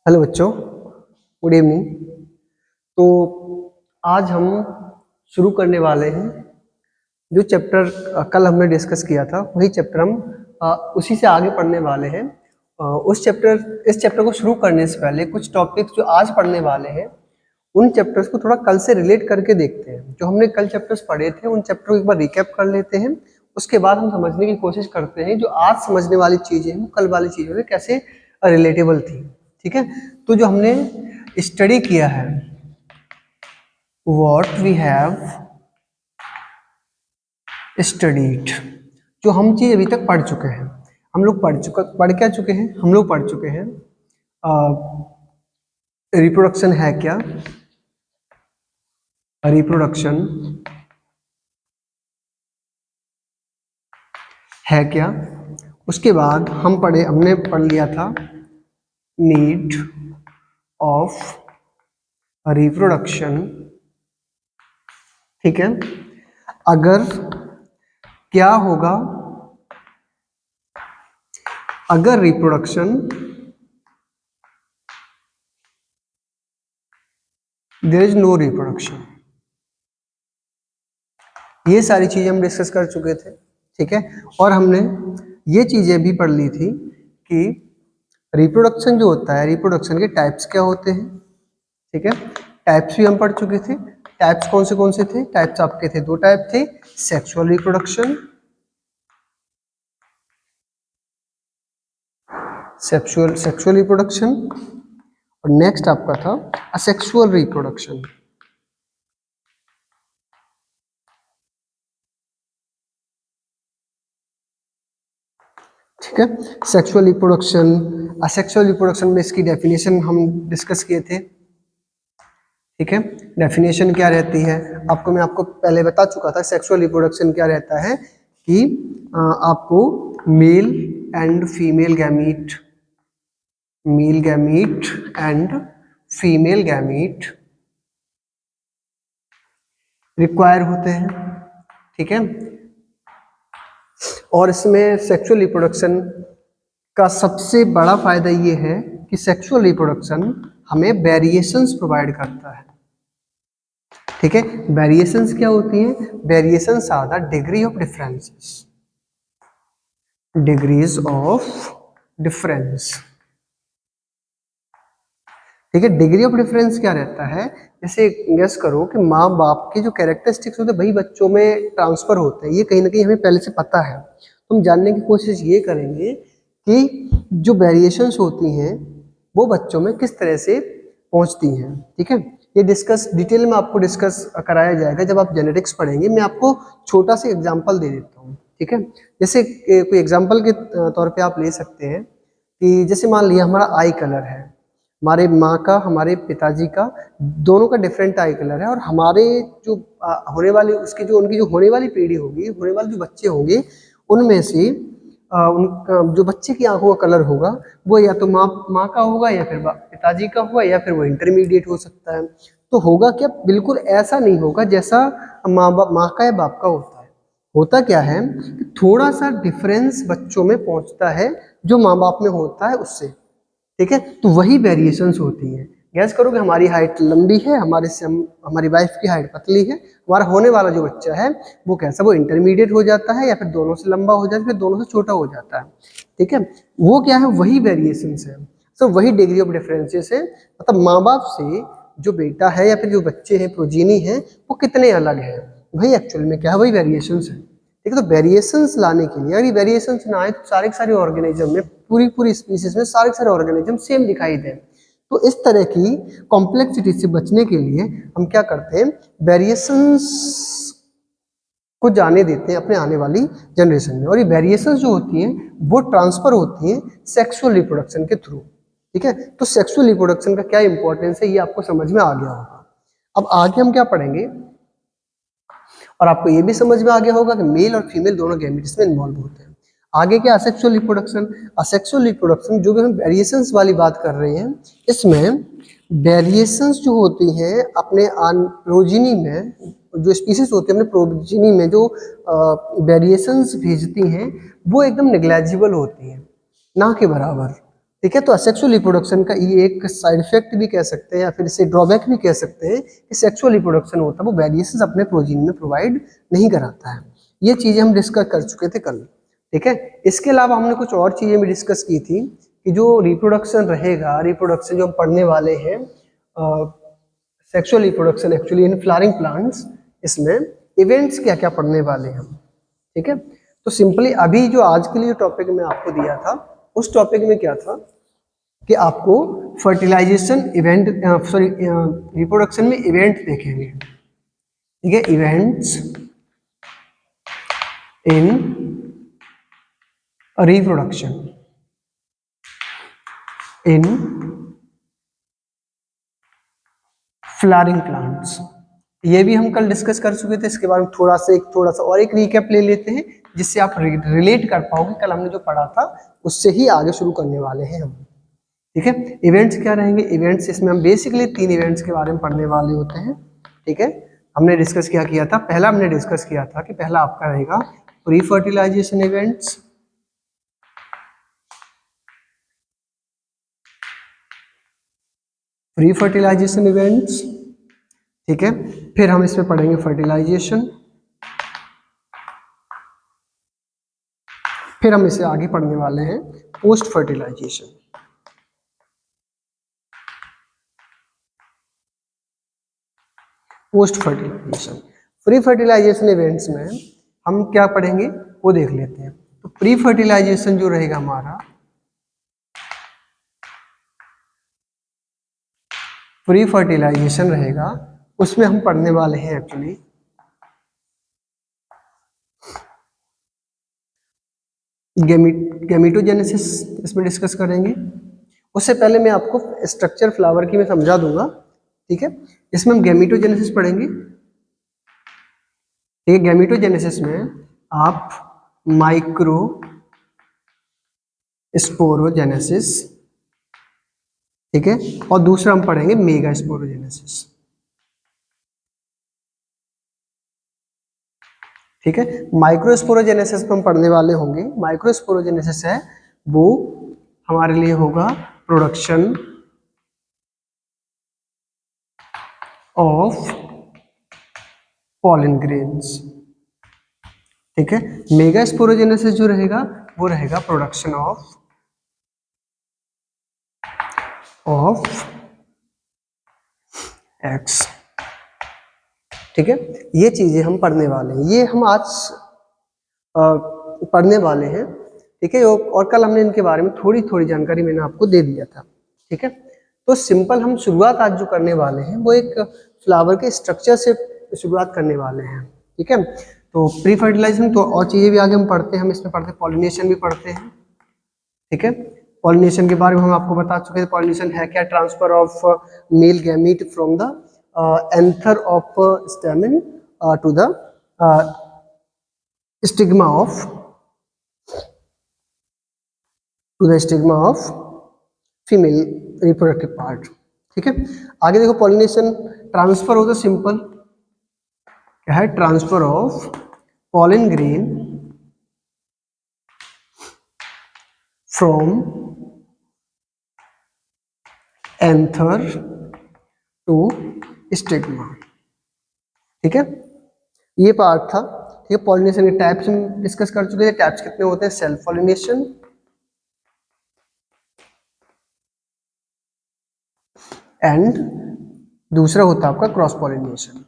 Hello बच्चों, good evening. तो आज हम शुरू करने वाले हैं जो चैप्टर कल हमने डिस्कस किया था, वही चैप्टर हम उसी से आगे पढ़ने वाले हैं। इस चैप्टर को शुरू करने से पहले कुछ टॉपिक्स जो आज पढ़ने वाले हैं उन चैप्टर्स को थोड़ा कल से रिलेट करके देखते हैं। जो हमने कल चैप्टर्स पढ़े थे उन चैप्टर को एक बार रिकैप कर लेते हैं। उसके बाद हम समझने की कोशिश करते हैं जो आज समझने वाली चीज़ें हैं कल वाली चीज़ों से कैसे रिलेटेबल थी। ठीक है, तो जो हमने स्टडी किया है, व्हाट वी हैव स्टडीड, जो हम चीज अभी तक पढ़ चुके हैं, हम लोग पढ़ क्या चुके हैं, हम लोग पढ़ चुके हैं रिप्रोडक्शन है क्या, रिप्रोडक्शन है क्या। उसके बाद हमने पढ़ लिया था नीड ऑफ रिप्रोडक्शन। ठीक है, अगर क्या होगा अगर reproduction there is no reproduction. ये सारी चीजें हम डिस्कस कर चुके थे। ठीक है, और हमने ये चीजें भी पढ़ ली थी कि रिप्रोडक्शन जो होता है, रिप्रोडक्शन के टाइप्स क्या होते हैं। ठीक है, टाइप्स भी हम पढ़ चुके थे। टाइप्स कौन से थे? टाइप्स आपके थे, दो टाइप थे, सेक्सुअल रिप्रोडक्शन, सेक्सुअल रिप्रोडक्शन, और नेक्स्ट आपका था असेक्सुअल रिप्रोडक्शन। ठीक है, सेक्सुअल रिप्रोडक्शन, असेक्सुअल रिप्रोडक्शन में इसकी डेफिनेशन हम डिस्कस किए थे। ठीक है, डेफिनेशन क्या रहती है मैं आपको पहले बता चुका था। सेक्सुअल रिप्रोडक्शन क्या रहता है कि आपको male and female gamete and female gamete require होते हैं। ठीक है, और इसमें सेक्सुअल रिप्रोडक्शन का सबसे बड़ा फायदा ये है कि सेक्सुअल रिप्रोडक्शन हमें वेरिएशंस प्रोवाइड करता है। ठीक है, वेरिएशंस क्या होती हैं? Variations are the degree of differences, degrees of difference. ठीक है, डिग्री ऑफ डिफरेंस क्या रहता है? जैसे गेस करो कि माँ बाप के जो कैरेक्टरिस्टिक्स होते हैं वही बच्चों में ट्रांसफर होते हैं। ये कहीं ना कहीं हमें पहले से पता है। तो हम जानने की कोशिश ये करेंगे कि जो वेरिएशंस होती हैं वो बच्चों में किस तरह से पहुंचती हैं। ठीक है, ये डिस्कस डिटेल में आपको डिस्कस कराया जाएगा जब आप जेनेटिक्स पढ़ेंगे। मैं आपको छोटा सा एग्जाम्पल दे देता हूँ। ठीक है, जैसे कोई एग्जाम्पल के तौर पे आप ले सकते हैं कि जैसे मान लिया हमारा आई कलर है, हमारे माँ का, हमारे पिताजी का, दोनों का डिफरेंट आई कलर है, और हमारे जो होने वाली उसकी जो उनकी जो होने वाली पीढ़ी होगी, होने वाले जो बच्चे होंगे, उनमें से उनका जो बच्चे की आंखों का कलर होगा वो या तो माँ का होगा, या फिर पिताजी का होगा, या फिर वो इंटरमीडिएट हो सकता है। तो होगा क्या? बिल्कुल ऐसा नहीं होगा जैसा माँ का या बाप का होता है। होता क्या है कि थोड़ा सा डिफरेंस बच्चों में पहुंचता है जो माँ बाप में होता है उससे। ठीक है, तो वही वेरिएशंस होती हैं। गैस करो कि हमारी हाइट लंबी है, हमारी वाइफ की हाइट पतली है, हमारा होने वाला जो बच्चा है वो कैसा, वो इंटरमीडिएट हो जाता है, या फिर दोनों से लंबा हो जाता है, फिर दोनों से छोटा हो जाता है। ठीक है, वो क्या है? वही वेरिएशंस है। तो वही डिग्री ऑफ डिफरेंसेस है। मतलब माँ बाप से जो बेटा है या फिर जो बच्चे हैं, प्रोजीनी है, वो कितने अलग है, वही एक्चुअल में क्या है, वही वेरिएशंस है। ठीक है, तो वेरिएशंस लाने के लिए, अगर ये वेरिएशंस ना आए तो सारे के सारे ऑर्गेनिज्म में, पूरी स्पीसीज में सारे के सारे ऑर्गेनिज्म सेम दिखाई दें। तो इस तरह की कॉम्प्लेक्सिटी से बचने के लिए हम क्या करते हैं? वेरिएशंस को जाने देते हैं अपने आने वाली जनरेशन में। और ये वेरिएशंस जो होती हैं वो ट्रांसफर होती हैं सेक्सुअल रिप्रोडक्शन के थ्रू। ठीक है, तो सेक्सुअल रिप्रोडक्शन का क्या इंपॉर्टेंस है ये आपको समझ में आ गया होगा। अब आगे हम क्या पढ़ेंगे, और आपको ये भी समझ में आ गया होगा कि मेल और फीमेल दोनों गैमेट्स में इन्वॉल्व होते हैं। आगे क्या? Asexual reproduction. असेक्सुअल रिप्रोडक्शन जो भी हम वेरिएशंस वाली बात कर रहे हैं, इसमें वेरिएशंस जो होती हैं अपने प्रोजिनी में, जो स्पीसीज होती है अपने प्रोजिनी में जो वेरिएशंस भेजती हैं वो एकदम नेग्लेजिबल होती हैं, ना के बराबर। ठीक है। तो असेक्सुअल रिप्रोडक्शन का ये एक साइड इफेक्ट भी कह सकते हैं या फिर इसे ड्रॉबैक भी कह सकते हैं कि सेक्सुअल रिप्रोडक्शन होता है वो वेरिएशंस अपने प्रोजीन में प्रोवाइड नहीं कराता है। ये चीजें हम डिस्कस कर चुके थे कल, ठीक है। इसके अलावा हमने कुछ और चीजें भी डिस्कस की थी कि जो रिप्रोडक्शन रहेगा, रिप्रोडक्शन जो हम पढ़ने वाले हैं sexual reproduction actually in flowering plants, इसमें इवेंट्स क्या क्या पढ़ने वाले हैं हम, ठीक है। तो सिंपली अभी जो आज के लिए टॉपिक मैं आपको दिया था उस टॉपिक में क्या था कि आपको फर्टिलाइजेशन इवेंट सॉरी रिप्रोडक्शन में इवेंट देखेंगे, ठीक है। Events in reproduction in flowering plants, ये भी हम कल डिस्कस कर चुके थे। इसके बारे में थोड़ा सा और एक रिकैप ले लेते हैं जिससे आप रिलेट कर पाओगे कल हमने जो पढ़ा था उससे ही आगे शुरू करने वाले हैं हम, ठीक है। इवेंट्स क्या रहेंगे? इवेंट्स इसमें हम बेसिकली 3 इवेंट्स के बारे में पढ़ने वाले होते हैं, ठीक है। हमने डिस्कस क्या किया था? पहला हमने डिस्कस किया था कि पहला आपका रहेगा pre fertilisation events, pre fertilisation events, ठीक है। फिर हम इसमें पढ़ेंगे फर्टिलाइजेशन, फिर हम इसे आगे पढ़ने वाले हैं post fertilisation, post fertilisation. Pre fertilisation events में हम क्या पढ़ेंगे वो देख लेते हैं। तो प्री फर्टिलाइजेशन जो रहेगा हमारा, प्री फर्टिलाइजेशन रहेगा उसमें हम पढ़ने वाले हैं एक्चुअली गैमेटोजेनेसिस, इसमें डिस्कस करेंगे। उससे पहले मैं आपको स्ट्रक्चर फ्लावर की मैं समझा दूंगा, ठीक है। इसमें हम गैमेटोजेनेसिस पढ़ेंगे, ठीक है। गैमेटोजेनेसिस में आप माइक्रो स्पोरोजेनेसिस, ठीक है, और दूसरा हम पढ़ेंगे मेगा स्पोरोजेनेसिस, ठीक है। माइक्रोस्पोरोजेनेसिस में हम पढ़ने वाले होंगे, माइक्रोस्पोरोजेनेसिस है वो हमारे लिए होगा प्रोडक्शन ऑफ पॉलन ग्रेन्स, ठीक है। मेगा स्पोरोजेनेसिस जो रहेगा वो रहेगा प्रोडक्शन ऑफ एक्स, ठीक है। ये चीजें हम पढ़ने वाले हैं, ये हम आज पढ़ने वाले हैं, ठीक है। और कल हमने इनके बारे में थोड़ी थोड़ी जानकारी मैंने आपको दे दिया था, ठीक है। तो सिंपल हम शुरुआत आज जो करने वाले हैं वो एक फ्लावर के स्ट्रक्चर से शुरुआत करने वाले हैं, ठीक है। तो प्री फर्टिलाइजेशन तो और चीजें भी आगे हम पढ़ते हैं, हम इसमें पढ़ते हैं पॉलिनेशन भी पढ़ते हैं, ठीक है। पॉलिनेशन के बारे में हम आपको बता चुके थे, पॉलिनेशन है क्या? Transfer of male gamete from the anther of stamen to the stigma of female reproductive part, ठीक है। आगे देखो पॉलिनेशन ट्रांसफर होता है सिंपल, क्या है? Transfer of pollen grain from anther to stigma, ठीक है। ये पार्ट था, ठीक है। पॉलिनेशन के टाइप्स हम डिस्कस कर चुके थे, टाइप्स कितने होते हैं? सेल्फ पॉलिनेशन, एंड दूसरा होता है आपका क्रॉस पॉलिनेशन,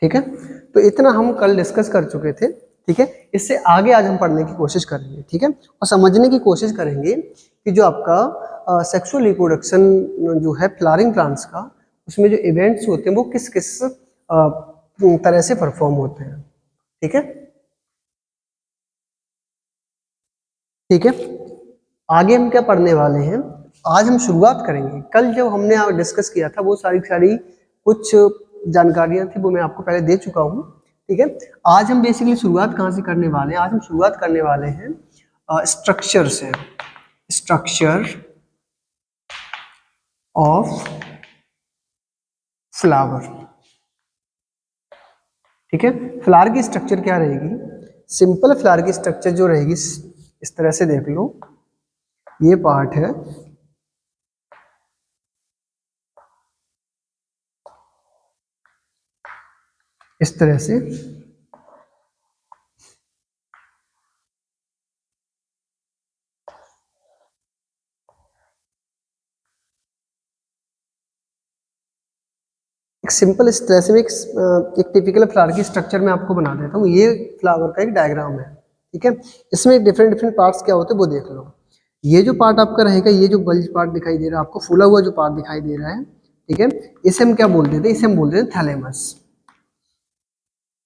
ठीक है। तो इतना हम कल डिस्कस कर चुके थे, ठीक है। इससे आगे आज हम पढ़ने की कोशिश करेंगे, ठीक है, और समझने की कोशिश करेंगे कि जो आपका सेक्सुअल रिप्रोडक्शन जो है फ्लावरिंग प्लांट्स का, उसमें जो इवेंट्स होते हैं वो किस किस तरह से परफॉर्म होते हैं, ठीक है, ठीक है। आगे हम क्या पढ़ने वाले हैं? आज हम शुरुआत करेंगे, कल जब हमने डिस्कस किया था वो सारी कुछ जानकारियां थी वो मैं आपको पहले दे चुका हूँ, ठीक है। आज हम बेसिकली शुरुआत कहाँ से करने वाले हैं? आज हम शुरुआत करने वाले हैं स्ट्रक्चर से, स्ट्रक्चर ऑफ फ्लावर, ठीक है। फ्लावर की स्ट्रक्चर क्या रहेगी? सिंपल फ्लावर की स्ट्रक्चर जो रहेगी इस तरह से देख लो, ये पार्ट है, इस तरह से। एक सिंपल इस तरह से एक टिपिकल फ्लावर की स्ट्रक्चर मैं आपको बना देता हूँ। ये फ्लावर का एक डायग्राम है, ठीक है। इसमें डिफरेंट डिफरेंट पार्ट्स क्या होते हैं वो देख लो। ये जो पार्ट आपका रहेगा, ये जो बल्ज पार्ट दिखाई दे रहा है आपको, फूला हुआ जो पार्ट दिखाई दे रहा है, ठीक है, इसे हम क्या बोल देते हैं, इसे हम बोल देते हैं थैलेमस।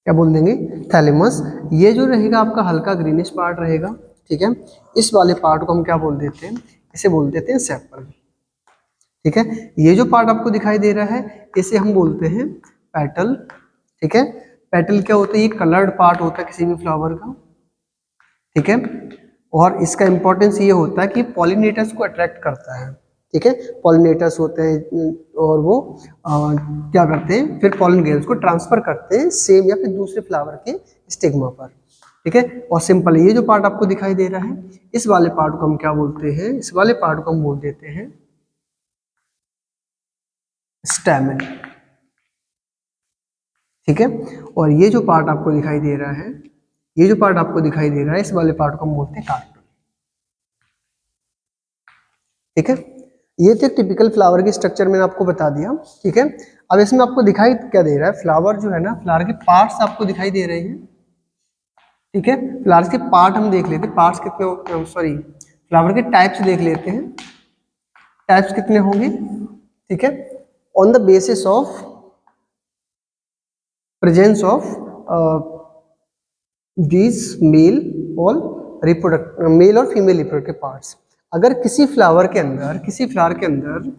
क्या बोल देंगे, थैलेमस। ये जो रहेगा आपका हल्का ग्रीनिश पार्ट रहेगा, ठीक है। इस वाले पार्ट को हम क्या बोल देते हैं, इसे बोल देते हैं सेपल, ठीक है। ये जो पार्ट आपको दिखाई दे रहा है इसे हम बोलते हैं पेटल, ठीक है। पेटल क्या होता है, ये कलर्ड पार्ट होता है किसी भी फ्लावर का, ठीक है। और इसका इंपॉर्टेंस ये होता है कि पॉलिनेटर्स को अट्रैक्ट करता है, ठीक है। पॉलिनेटर्स होते हैं और वो क्या करते हैं, फिर पॉलिन ग्रेन्स को ट्रांसफर करते हैं सेम या फिर दूसरे फ्लावर के स्टिग्मा पर, ठीक है। और सिंपल ये जो पार्ट आपको दिखाई दे रहा है, इस वाले पार्ट को हम क्या बोलते हैं, इस वाले पार्ट को हम बोल देते हैं स्टैमेन, ठीक है। और ये जो पार्ट आपको दिखाई दे रहा है, ये जो पार्ट आपको दिखाई दे रहा है, इस वाले पार्ट को हम बोलते हैं कार्पेल, ठीक है। ये तो एक टिपिकल फ्लावर की स्ट्रक्चर मैंने आपको बता दिया, ठीक है। अब इसमें आपको दिखाई क्या दे रहा है, फ्लावर जो है ना, फ्लावर के पार्ट्स आपको दिखाई दे रहे हैं, ठीक है। फ्लावर्स के पार्ट हम देख लेते हैं, पार्ट्स कितने, सॉरी फ्लावर के टाइप्स देख लेते हैं, टाइप्स कितने होंगे, ठीक है। On the basis of presence of these male और रिप्रोडक्ट मेल और फीमेल रिप्रोडक्टिव पार्ट्स। अगर किसी फ्लावर के अंदर, किसी फ्लावर के अंदर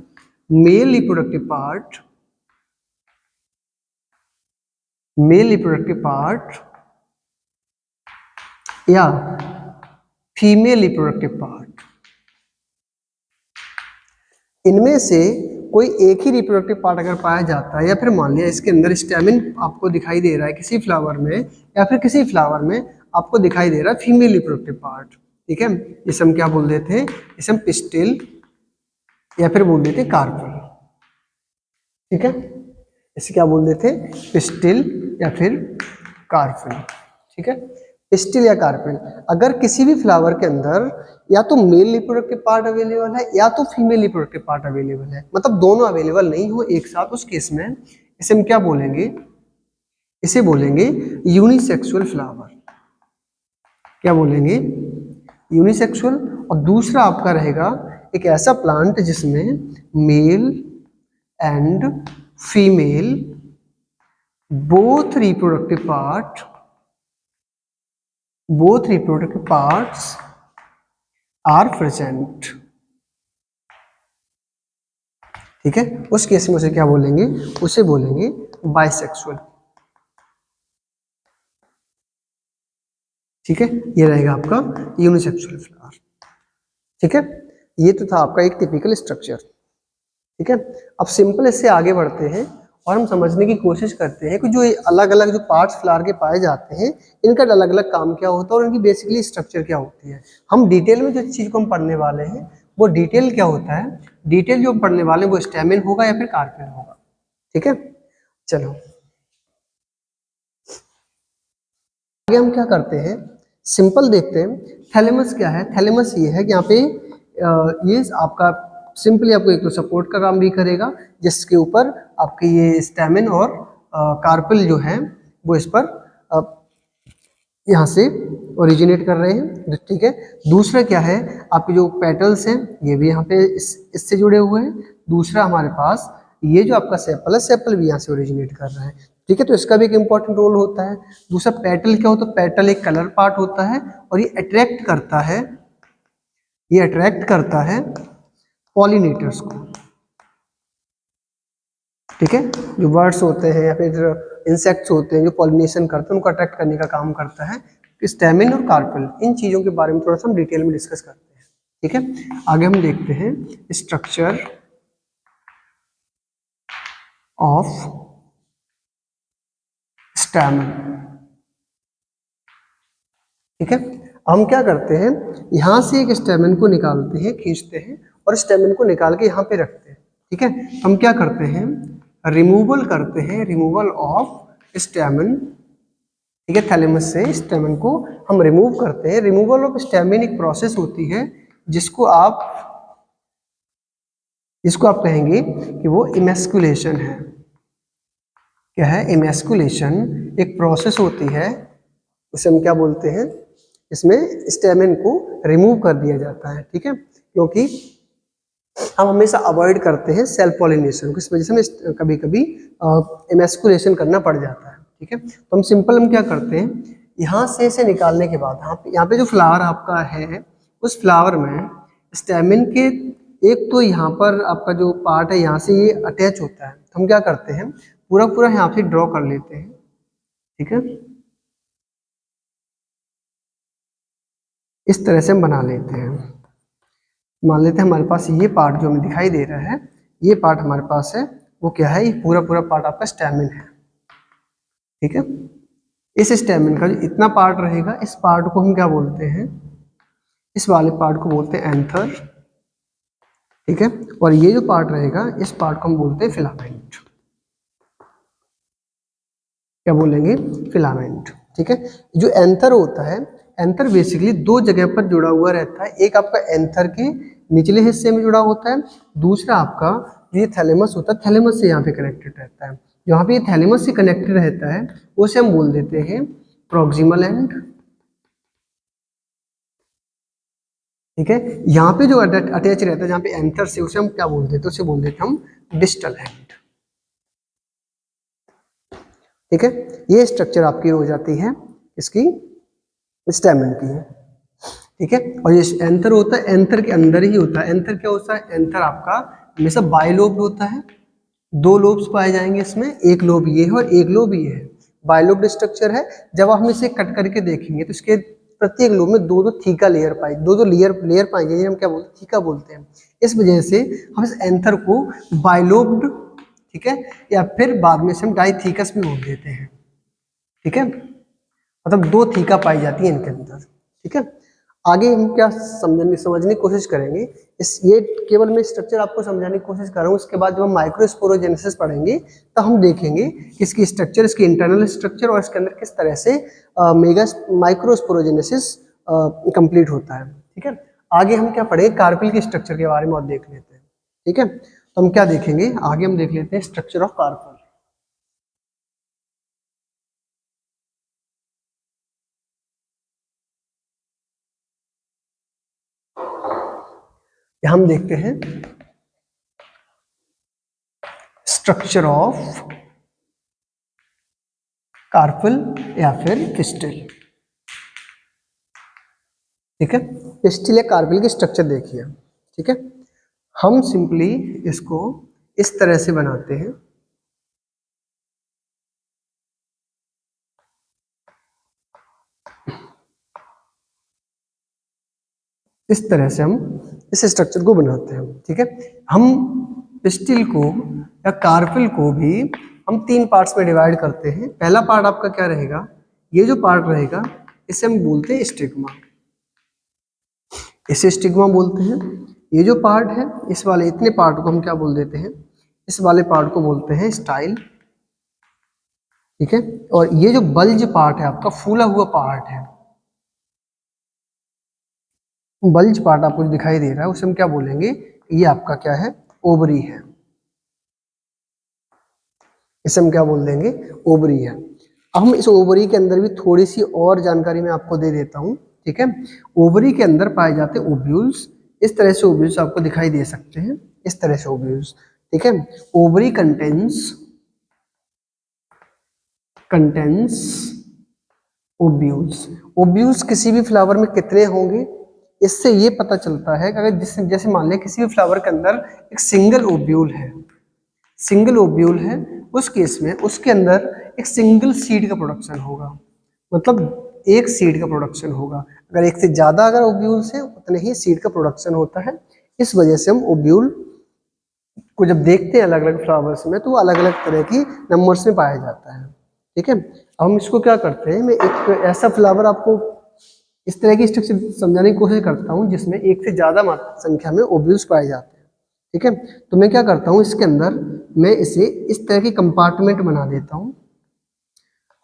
male reproductive part, male reproductive part या फीमेल रिप्रोडक्टिव पार्ट, इनमें से कोई एक ही रिप्रोडक्टिव पार्ट अगर पाया जाता है, या फिर मान लिया इसके अंदर स्टेमिन आपको दिखाई दे रहा है किसी फ्लावर में, या फिर किसी फ्लावर में आपको दिखाई दे रहा है फीमेल रिप्रोडक्टिव पार्ट, ठीक है, इसे हम क्या बोल देते हैं, इसे हम पिस्टिल या फिर बोल देते हैं कार्पेल, ठीक है। इसे क्या बोल देते हैं, पिस्टिल या फिर कार्पेल, ठीक है। पिस्टिल या कार्पेल। अगर किसी भी फ्लावर के अंदर या तो मेल रिप्रोडक्टिव पार्ट अवेलेबल है या तो फीमेल रिप्रोडक्टिव पार्ट अवेलेबल है, मतलब दोनों अवेलेबल नहीं हो एक साथ, उस केस में इसे हम क्या बोलेंगे, इसे बोलेंगे यूनिसेक्सुअल फ्लावर। क्या बोलेंगे, यूनिसेक्सुअल। और दूसरा आपका रहेगा एक ऐसा प्लांट जिसमें male and female both reproductive part, both reproductive parts are present, ठीक है। उस केस में उसे क्या बोलेंगे, उसे बोलेंगे बाइसेक्सुअल, ठीक है। ये रहेगा आपका यूनिसेक्सुअल फ्लावर, ठीक है। ये तो था आपका एक टिपिकल स्ट्रक्चर, ठीक है। अब सिंपल इससे आगे बढ़ते हैं और हम समझने की कोशिश करते हैं कि जो अलग अलग जो पार्ट्स फ्लावर के पाए जाते हैं, इनका अलग अलग काम क्या होता है और इनकी बेसिकली स्ट्रक्चर क्या होती है। हम डिटेल में जो चीज़ को हम पढ़ने वाले हैं वो डिटेल क्या होता है, डिटेल जो हम पढ़ने वाले हैं वो स्टेमिन होगा या फिर कार्पेल होगा, ठीक है। चलो आगे हम क्या करते हैं, सिंपल देखते हैं। थैलेमस क्या है, थैलेमस ये है कि यहाँ पे ये आपका सिंपली आपको एक तो सपोर्ट का काम भी करेगा, जिसके ऊपर आपके ये स्टेमिन और कार्पेल जो है वो इस पर यहाँ से ओरिजिनेट कर रहे हैं, ठीक है। दूसरा क्या है, आपके जो पेटल्स हैं ये भी यहाँ पे इससे जुड़े हुए हैं। दूसरा हमारे पास ये जो आपका सेपल है, सेपल भी यहाँ से ओरिजिनेट कर रहा है, ठीक है। तो इसका भी एक इम्पॉर्टेंट रोल होता है। दूसरा पेटल क्या होता है, पेटल एक कलर पार्ट होता है और ये अट्रैक्ट करता है, ये अट्रैक्ट करता है पॉलिनेटर्स को, ठीक है। जो बर्ड्स होते हैं या फिर इंसेक्ट्स होते हैं जो पॉलिनेशन करते हैं, उनको अट्रैक्ट करने का काम करता है स्टेमिन और कार्पेल। इन चीज़ों के बारे में थोड़ा सा हम डिटेल में डिस्कस करते हैं, ठीक है। आगे हम देखते हैं स्ट्रक्चर ऑफ स्टेमिन, ठीक है। हम क्या करते हैं, यहाँ से एक स्टेमन को निकालते हैं, खींचते हैं और स्टेमन को निकाल के यहाँ पे रखते हैं। ठीक है, हम क्या करते हैं, रिमूवल करते हैं, रिमूवल ऑफ स्टेमन। ठीक है, थैलेमस से स्टेमन को हम रिमूव करते हैं। रिमूवल ऑफ स्टेमन एक प्रोसेस होती है जिसको आप कहेंगे कि वो इमेस्कुलेशन है। क्या है, इमेस्कुलेशन एक प्रोसेस होती है, उसे हम क्या बोलते हैं, इसमें स्टेमन को रिमूव कर दिया जाता है। ठीक है, क्योंकि हम हमेशा अवॉइड करते हैं सेल्फ पॉलिनेशन को, इस वजह से हमें कभी कभी इमेस्कुलेशन करना पड़ जाता है। ठीक है, तो हम सिंपल हम क्या करते हैं, यहाँ से इसे निकालने के बाद यहाँ पे जो फ्लावर आपका है, उस फ्लावर में स्टेमिन के एक तो यहाँ पर आपका जो पार्ट है यहाँ से ये अटैच होता है, तो हम क्या करते हैं पूरा पूरा यहाँ पे ड्रॉ कर लेते हैं। ठीक है, इस तरह से हम बना लेते हैं। मान लेते हैं हमारे पास ये पार्ट जो हमें दिखाई दे रहा है, ये पार्ट हमारे पास है, वो क्या है, ये पूरा पूरा पार्ट आपका स्टेमिन है। ठीक है, इस स्टेमिन का जो इतना पार्ट रहेगा, इस पार्ट को हम क्या बोलते हैं, इस वाले पार्ट को बोलते हैं एंथर। ठीक है, और ये जो पार्ट रहेगा, इस पार्ट को हम बोलते हैं फिलामेंट। क्या बोलेंगे, फिलामेंट। ठीक है, जो एंथर होता है, एंथर बेसिकली दो जगह पर जुड़ा हुआ रहता है। एक आपका एंथर के निचले हिस्से में जुड़ा होता है, दूसरा आपका ये थैलेमस होता है, थैलेमस से यहाँ पे कनेक्टेड रहता है। यहाँ पे ये थैलेमस से कनेक्टेड रहता है, उसे हम बोल देते हैं प्रॉक्सिमल एंड। ठीक है, यहाँ पे जो अटैच रहता है जहाँ पे एंथर से, उसे हम क्या बोल देते हैं, उसे बोल देते हैं हम डिस्टल एंड। ठीक है, ये स्ट्रक्चर आपकी हो जाती है इसकी स्टेमन की। ठीक है, और ये एंथर होता है, एंथर के अंदर ही होता है। एंथर क्या होता है, एंथर आपका हमेशा बाइलोब्ड होता है। दो लोब्स पाए जाएंगे इसमें, एक लोब ये है और एक लोब ये है। बाइलोब्ड स्ट्रक्चर है। जब हम इसे कट करके देखेंगे तो इसके प्रत्येक लोब में दो दो थीका लेयर पाए, दो दो लेयर पाएंगे, हम क्या बोलते हैं, थीका बोलते हैं। इस वजह से हम इस एंथर को बाइलोब्ड, ठीक है, या फिर बाद में से हम डाइथीकस भी बोल देते हैं। ठीक है, मतलब दो थीका पाई जाती है इनके अंदर। ठीक है, आगे हम क्या समझने की कोशिश करेंगे, ये केवल मैं स्ट्रक्चर आपको समझाने की कोशिश कर रहा हूँ। उसके बाद जब हम माइक्रोस्पोरोजेनेसिस पढ़ेंगे तो हम देखेंगे कि इसकी स्ट्रक्चर, इसकी इंटरनल स्ट्रक्चर और इसके अंदर किस तरह से मेगा माइक्रोस्पोरोजेनेसिस कंप्लीट होता है। ठीक है, आगे हम क्या पढ़ेंगे, कार्पिल के स्ट्रक्चर के बारे में और देख लेते हैं। ठीक है, तो हम क्या देखेंगे, आगे हम देख लेते हैं स्ट्रक्चर ऑफ कार्पल। हम देखते हैं स्ट्रक्चर ऑफ कार्पल या फिर पिस्टिल। ठीक है, पिस्टिल या कार्पल की स्ट्रक्चर देखिए। ठीक है, हम सिंपली इसको इस तरह से बनाते हैं। इस तरह से हम इस स्ट्रक्चर को बनाते हैं। ठीक है, हम पिस्टिल को या कार्पल को भी हम तीन पार्ट्स में डिवाइड करते हैं। पहला पार्ट आपका क्या रहेगा, ये जो पार्ट रहेगा इसे हम बोलते हैं स्टिग्मा, इसे स्टिग्मा बोलते हैं। ये जो पार्ट है, इस वाले इतने पार्ट को हम क्या बोल देते हैं, इस वाले पार्ट को बोलते हैं स्टाइल। ठीक है, और ये जो बल्ज पार्ट है आपका, फूला हुआ पार्ट है, बल्ज पार्ट आपको दिखाई दे रहा है, उसे हम क्या बोलेंगे, ये आपका क्या है, ओवरी है। इसे हम क्या बोल देंगे, ओवरी है। अब हम इस ओवरी के अंदर भी थोड़ी सी और जानकारी मैं आपको दे देता हूँ। ठीक है, ओवरी के अंदर पाए जाते हैं ओव्यूल्स। इस तरह से ओव्यूल्स आपको दिखाई दे सकते हैं, इस तरह से ओव्यूल्स। ठीक है, ओवरी कंटेंस ओव्यूल्स। ओव्यूल्स किसी भी फ्लावर में कितने होंगे, इससे ये पता चलता है कि अगर जैसे मान लें किसी भी फ्लावर के अंदर एक सिंगल ओव्यूल है, सिंगल ओव्यूल है, उस केस में उसके अंदर एक सिंगल सीड का प्रोडक्शन होगा, मतलब एक सीड का प्रोडक्शन होगा। अगर एक से ज्यादा अगर ओव्यूल्स है, उतने ही सीड का प्रोडक्शन होता है। इस वजह से हम ओव्यूल को जब देखते हैं अलग अलग फ्लावर्स में, तो वो अलग अलग तरह की नंबर्स में पाया जाता है। ठीक है, हम इसको क्या करते हैं, मैं एक ऐसा फ्लावर आपको इस तरह की स्ट्रक्चर समझाने की कोशिश करता हूँ जिसमें एक से ज़्यादा संख्या में ओव्यूल्स पाए जाते हैं। ठीक है, तो मैं क्या करता हूँ, इसके अंदर मैं इसे इस तरह की कंपार्टमेंट बना देता हूँ।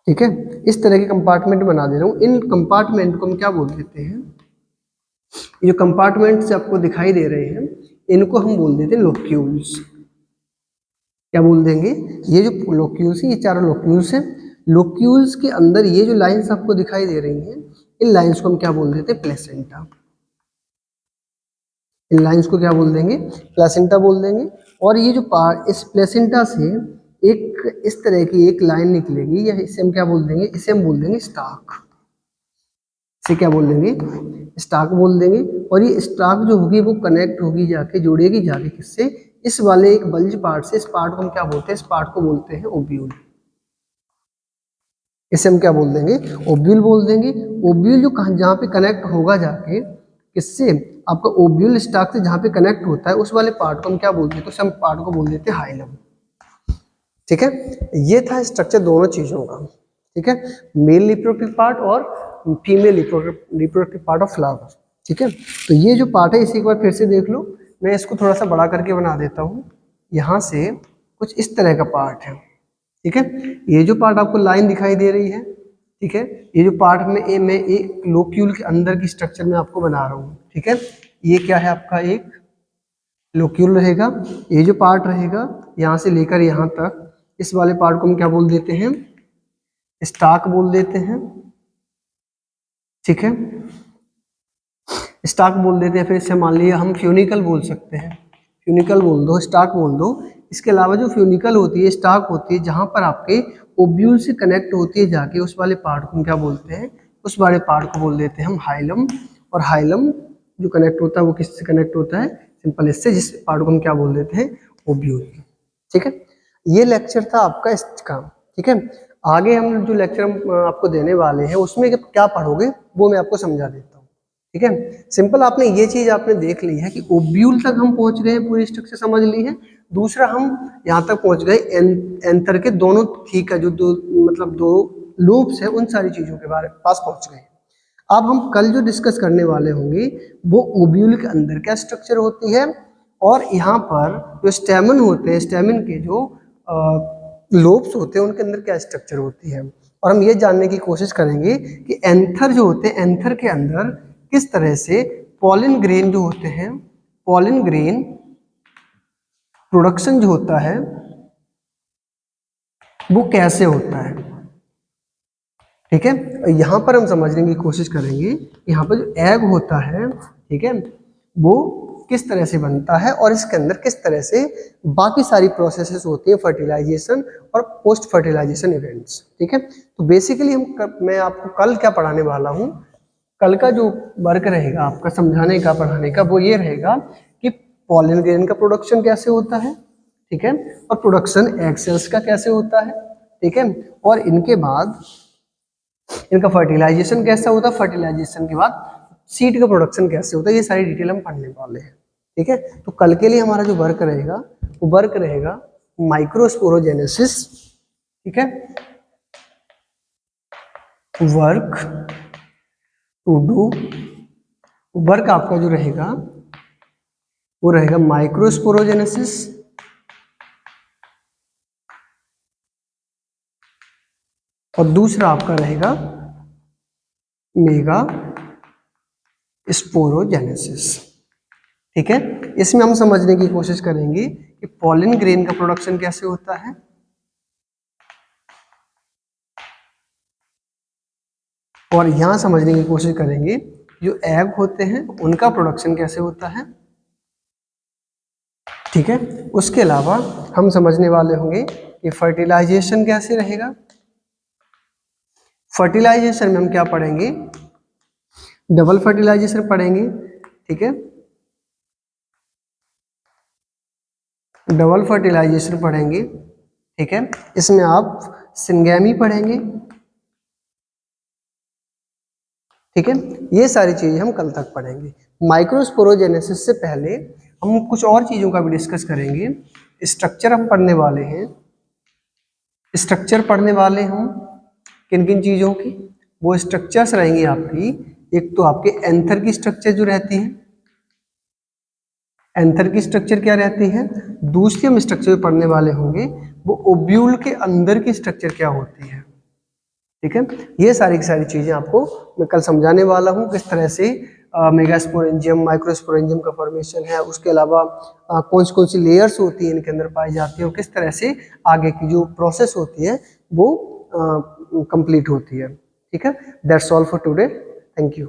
ठीक है, इस तरह के कंपार्टमेंट बना दे रहा हूँ। इन कंपार्टमेंट को हम क्या बोल देते हैं, ये जो कंपार्टमेंट्स आपको दिखाई दे रहे हैं इनको हम बोल देते हैं लोक्यूल्स। क्या बोल देंगे, ये जो लोक्यूल्स है ये चारों लोक्यूल्स हैं। लोक्यूल्स के अंदर ये जो लाइंस आपको दिखाई दे रही हैं इन लाइंस को हम क्या बोल देते हैं, प्लेसेंटा। इन लाइंस को क्या बोल देंगे, प्लेसेंटा बोल देंगे। और ये जो पार्ट, इस प्लेसेंटा से एक इस तरह की एक लाइन निकलेगी, या इसे हम क्या बोल देंगे, इसे हम बोल देंगे स्टाक। इसे क्या बोल देंगे, स्टाक बोल देंगे। और ये स्टाक जो होगी वो कनेक्ट होगी जाके, जुड़ेगी जाके किससे, इस वाले एक बल्ज पार्ट से। इस पार्ट को हम क्या बोलते हैं, इस पार्ट को बोलते हैं ओब्यूल। इसे हम क्या बोल देंगे, ओब्यूल बोल देंगे। ओब्यूल जो कहाँ, जहाँ पे कनेक्ट होगा जाके किससे, आपका ओब्यूल स्टाक से जहाँ पे कनेक्ट होता है उस वाले पार्ट को हम क्या बोलते हैं, तो हम पार्ट को बोल देते हैं हाइलम। ठीक है, ये था स्ट्रक्चर दोनों चीजों का। ठीक है, मेल रिप्रोडक्टिव पार्ट और female reproductive part of flower. ठीक है, तो ये जो पार्ट है इसे एक बार फिर से देख लो। मैं इसको थोड़ा सा बड़ा करके बना देता हूँ। यहाँ से कुछ इस तरह का पार्ट है। ठीक है, ये जो पार्ट आपको लाइन दिखाई दे रही है, ठीक है, ये जो पार्ट में मैं एक लोक्यूल के अंदर की स्ट्रक्चर में आपको बना रहा हूँ। ठीक है, ये क्या है आपका एक लोक्यूल रहेगा। ये जो पार्ट रहेगा यहाँ से लेकर यहाँ तक, इस वाले पार्ट को हम क्या बोल देते हैं, स्टाक बोल देते हैं। ठीक है, स्टाक बोल देते हैं। फिर इससे मान लिया हम फ्यूनिकल बोल सकते हैं, फ्यूनिकल बोल दो, स्टाक बोल दो। इसके अलावा जो फ्यूनिकल होती है, स्टाक होती है, जहाँ पर आपके ओब्यूल से कनेक्ट होती है जाके, उस वाले पार्ट को हम क्या बोलते हैं, उस वाले पार्ट को बोल देते हैं हम हाइलम। और हाइलम जो कनेक्ट होता है वो किससे कनेक्ट होता है, सिंपल इससे, जिस पार्ट को हम क्या बोल देते हैं, ओब्यूल। ठीक है, ये लेक्चर था आपका इसका। ठीक है, आगे हम जो लेक्चर हम आपको देने वाले हैं उसमें क्या पढ़ोगे वो मैं आपको समझा देता हूँ। ठीक है, सिंपल आपने ये चीज आपने देख ली है कि ओब्यूल तक हम पहुंच गए, पूरी स्ट्रक्चर समझ ली है। दूसरा हम यहाँ तक पहुंच गए एंथर के दोनों ठीक है, जो दो मतलब दो लूप्स है उन सारी चीजों के बारे पास पहुंच गए। अब हम कल जो डिस्कस करने वाले होंगे वो ओब्यूल के अंदर क्या स्ट्रक्चर होती है, और यहाँ पर जो स्टेमन होते हैं, स्टेमन के जो लोब्स होते हैं उनके अंदर क्या स्ट्रक्चर होती है। और हम ये जानने की कोशिश करेंगे कि एंथर जो होते हैं, एंथर के अंदर किस तरह से पॉलिन ग्रेन जो होते हैं, पॉलिन ग्रेन प्रोडक्शन जो होता है वो कैसे होता है। ठीक है, यहाँ पर हम समझने की कोशिश करेंगे, यहाँ पर जो एग होता है, ठीक है, वो किस तरह से बनता है और इसके अंदर किस तरह से बाकी सारी प्रोसेसेस होती है, फर्टिलाइजेशन और पोस्ट फर्टिलाइजेशन इवेंट्स। ठीक है, तो बेसिकली मैं आपको कल क्या पढ़ाने वाला हूँ, कल का जो वर्क रहेगा आपका समझाने का, पढ़ाने का, वो ये रहेगा कि पॉलिन ग्रेन का प्रोडक्शन कैसे होता है। ठीक है, और प्रोडक्शन एग सेल्स का कैसे होता है। ठीक है, और इनके बाद इनका फर्टिलाइजेशन कैसा होता है, फर्टिलाइजेशन के बाद सीड का प्रोडक्शन कैसे होता है, ये सारी डिटेल हम पढ़ने वाले हैं। ठीक है, तो कल के लिए हमारा जो वर्क रहेगा वो वर्क रहेगा माइक्रोस्पोरोजेनेसिस। ठीक है, वर्क टू डू, वर्क आपका जो रहेगा वो रहेगा माइक्रोस्पोरोजेनेसिस, और दूसरा आपका रहेगा मेगा स्पोरोजेनेसिस। ठीक है, इसमें हम समझने की कोशिश करेंगे कि पॉलिन ग्रेन का प्रोडक्शन कैसे होता है, और यहां समझने की कोशिश करेंगे जो एग होते हैं उनका प्रोडक्शन कैसे होता है। ठीक है, उसके अलावा हम समझने वाले होंगे कि फर्टिलाइजेशन कैसे रहेगा। फर्टिलाइजेशन में हम क्या पढ़ेंगे, डबल फर्टिलाइजेशन पढ़ेंगे। ठीक है, डबल फर्टिलाइजेशन पढ़ेंगे। ठीक है, इसमें आप सिंगेमी पढ़ेंगे। ठीक है, ये सारी चीजें हम कल तक पढ़ेंगे। माइक्रोस्पोरोजेनेसिस से पहले हम कुछ और चीजों का भी डिस्कस करेंगे। स्ट्रक्चर हम पढ़ने वाले हैं, स्ट्रक्चर पढ़ने वाले हम किन किन चीजों की, वो स्ट्रक्चर्स रहेंगी आपकी, एक तो आपके एंथर की स्ट्रक्चर जो रहती है, एंथर की स्ट्रक्चर क्या रहती है, दूसरी हम स्ट्रक्चर पढ़ने वाले होंगे वो ओब्यूल के अंदर की स्ट्रक्चर क्या होती है। ठीक है, ये सारी की सारी चीजें आपको मैं कल समझाने वाला हूँ, किस तरह से मेगास्पोरेंजियम माइक्रोस्पोरेंजियम का फॉर्मेशन है, उसके अलावा कौन सी लेयर्स होती हैं इनके अंदर पाई जाती है, और किस तरह से आगे की जो प्रोसेस होती है वो कंप्लीट होती है। ठीक है, that's all for today, thank you.